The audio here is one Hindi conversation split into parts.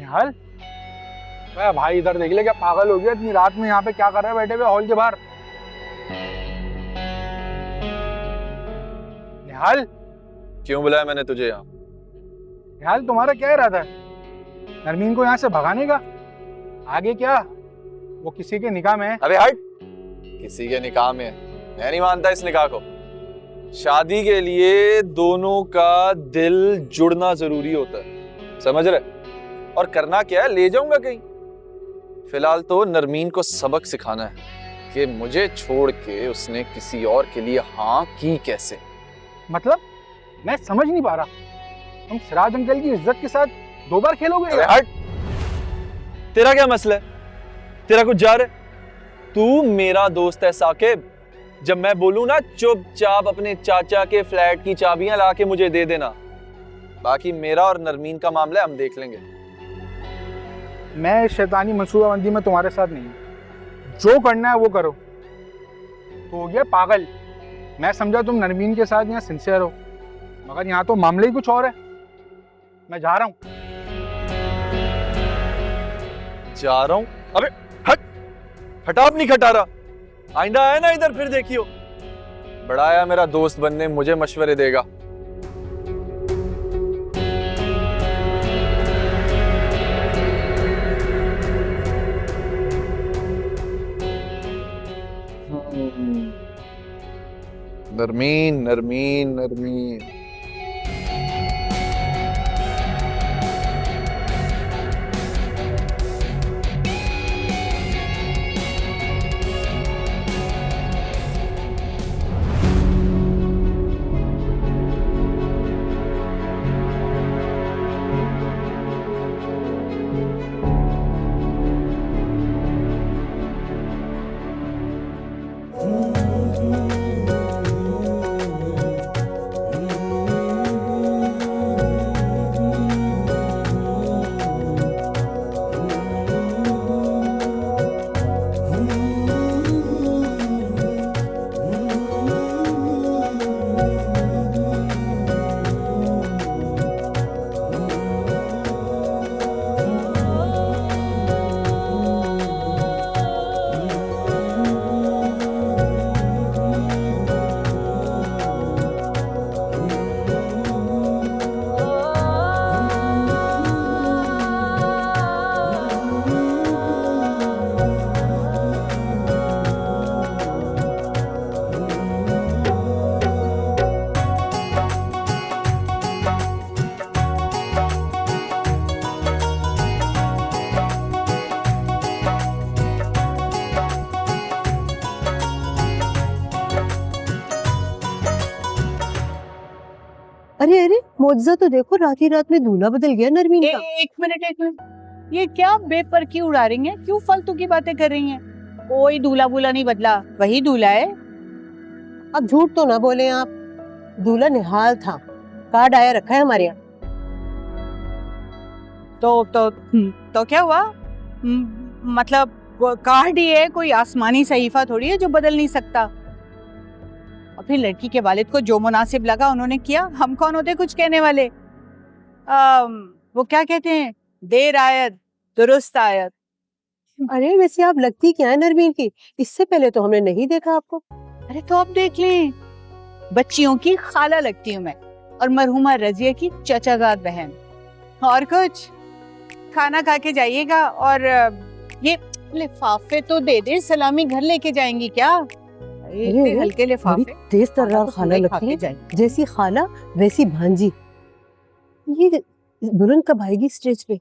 निहाल, अरे भाई इधर देख ले, क्या पागल हो गया? इतनी रात में यहाँ पे क्या कर रहे हैं बैठे हुए हॉल के बाहर? निहाल, क्यों बुलाया मैंने तुझे यहाँ? निहाल तुम्हारा क्या इरादा है? नरमीन को यहाँ से भगाने का? आगे क्या, वो किसी के निकाह में है? अबे हट, किसी के निकाह में है? मैं नहीं मानता इस निकाह को। शादी के लिए दोनों का दिल जुड़ना जरूरी होता है, समझ रहे? और करना क्या है, ले जाऊंगा कहीं। फिलहाल तो नरमीन को सबक सिखाना है कि मुझे छोड़ के उसने किसी और के लिए हाँ की कैसे। मतलब मैं समझ नहीं पा रहा, तुम सिराज अंकल की इज्जत के साथ 2 बार खेलोगे? अरे हट, तेरा क्या मसला है? तेरा कुछ जार है? तू मेरा दोस्त है साकिब, जब मैं बोलूं ना चुपचाप अपने चाचा के फ्लैट की चाबियां ला के मुझे दे देना। बाकी मेरा और नरमीन का मामला हम देख लेंगे। मैं इस शैतानी मंसूबाबंदी में तुम्हारे साथ नहीं हूं। जो करना है वो करो। तो हो गया पागल, मैं समझा तुम नरमीन के साथ यहाँ सिंसियर हो, मगर यहाँ तो मामले ही कुछ और है। मैं जा रहा हूँ। जा रहा हूं? अबे हट, हटाप नहीं खटा रहा। आइंदा आया ना इधर फिर देखियो। बड़ा आया मेरा दोस्त बनने, मुझे मशवरे देगा। नरमीन नरमीन नरमीन, अरे अरे मुआवजा तो देखो, रात ही रात में दूल्हा बदल गया नरमीन का। एक मिनट, ये क्या बेपर क्यों उड़ा रही हैं? क्यों फालतू की बातें कर रही हैं? कोई दूल्हा बूल्हा नहीं बदला, वही दूल्हा है। अब झूठ तो ना बोले आप, दूल्हा निहाल था, कार्ड आया रखा है हमारे यहाँ। तो क्या हुआ? मतलब वो कार्ड ही है, कोई आसमानी सहीफा थोड़ी है जो बदल नहीं सकता। और फिर लड़की के वालिद को जो मुनासिब लगा उन्होंने किया, हम कौन होते कुछ कहने वाले? वो क्या कहते हैं, देर आयत दुरुस्त आयत। अरे वैसे आप लगती क्या है नरमीन की? इससे पहले तो हमने नहीं देखा आपको। अरे तो आप देख लें, बच्चियों की खाला लगती हूँ मैं, और मरहुमा रजिया की चचाजाद बहन। और कुछ? खाना खा के जाइएगा, और ये लिफाफे तो दे दे, सलामी घर लेके जाएंगी क्या? इतने हल्के लिफाफे। तेज तर्रार खाला लगती है, जैसी खाला वैसी भांजी। ये दुल्हन कब आएगी स्टेज पे?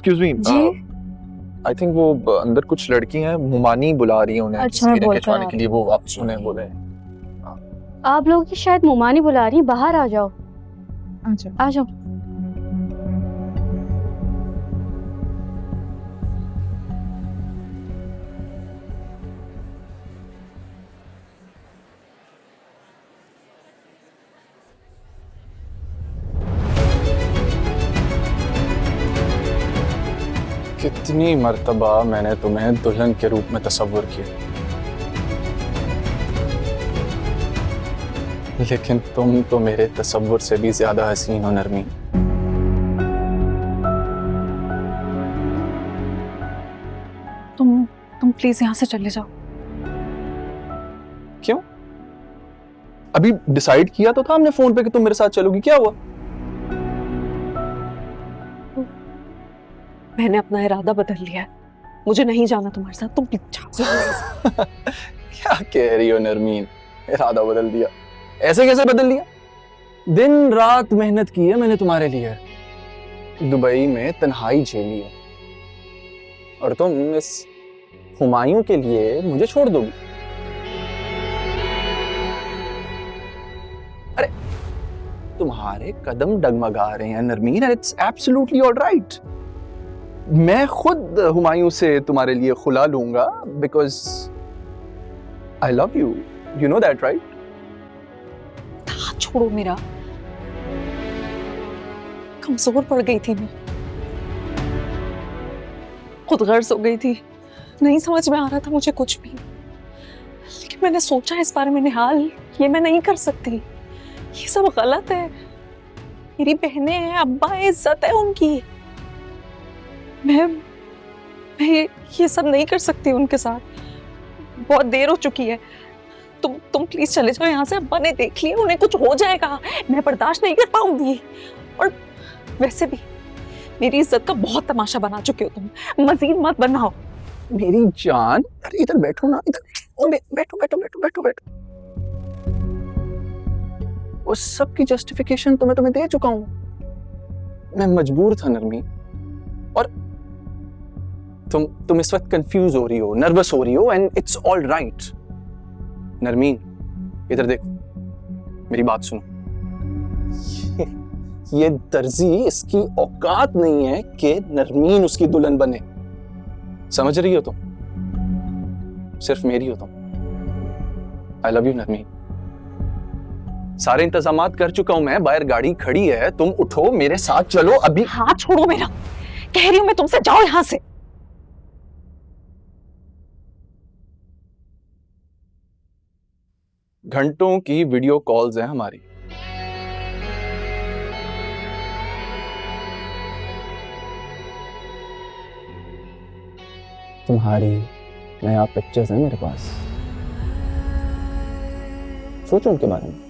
एक्सक्यूज मी आई थिंक वो अंदर कुछ लड़की हैं, मुमानी बुला रही हैं उन्हें तस्वीरें खिंचवाने के लिए। वो आप सुने बोले आप लोगों की शायद मुमानी बुला रही, बाहर आ जाओ। अच्छा आ जाओ। कितनी मर्तबा मैंने तुम्हें दुल्हन के रूप में तस्वुर किया, लेकिन तुम तो मेरे तस्वुर से भी ज्यादा हसीन हो नरमीन। तुम प्लीज यहाँ से चले जाओ। क्यों? अभी डिसाइड किया तो था हमने फोन पे कि तुम मेरे साथ चलोगी, क्या हुआ? मैंने अपना इरादा बदल लिया है, मुझे नहीं जाना तुम्हारे साथ, तुम प्लीज जाओ। क्या कह रही हो नरमीन? इरादा बदल दिया? ऐसे कैसे बदल लिया? दिन रात मेहनत की है मैंने तुम्हारे लिए, दुबई में तन्हाई झेली है, और तुम इस हुमायूं के लिए मुझे छोड़ दोगी? अरे तुम्हारे कदम डगमगा रहे हैं नरमीन, इट्स एब्सोल्युटली ऑलराइट। मैं खुद हुमायूं से तुम्हारे लिए खुला लूंगा, because I love you, you know that right? हाथ छोड़ो मेरा, कमजोर पड़ गई थी मैं, खुद गर्ज हो गई थी, नहीं समझ में आ रहा था मुझे कुछ भी, लेकिन मैंने सोचा इस बारे में निहाल, ये मैं नहीं कर सकती, ये सब गलत है, मेरी बहनें हैं, अब्बा है, इज्जत है उनकी, मैं ये सब नहीं कर सकती उनके साथ, बहुत देर हो चुकी है, तुम प्लीज चले जाओ यहाँ से, अब्बा ने देख लिया, उन्हें कुछ हो जाएगा, मैं बर्दाश्त नहीं कर पाऊंगी, और वैसे भी मेरी इज्जत का बहुत तमाशा बना चुके हो तुम, मजीद मत बनाओ। मेरी जान, अरे इधर बैठो ना, इधर बैठो बैठो बैठो बैठो बैठो। उस सब की जस्टिफिकेशन तो मैं तुम्हें दे चुका हूं, मैं मजबूर था नरमीन, और तुम इस वक्त कंफ्यूज हो रही हो, नर्वस हो रही हो, and it's all right. Narmeen इधर देखो, मेरी बात सुनो, ये दर्जी, इसकी औकात नहीं है कि नरमीन उसकी दुल्हन बने, समझ रही हो तुम? सिर्फ मेरी हो तुम। आई लव यू नरमीन, सारे इंतजामात कर चुका हूं मैं, बाहर गाड़ी खड़ी है, तुम उठो मेरे साथ चलो अभी। हाथ छोड़ो मेरा, कह रही हूं मैं तुमसे, जाओ यहां से। घंटों की वीडियो कॉल्स हैं हमारी, तुम्हारी नया पिक्चर्स हैं मेरे पास, सोचो उनके बारे में।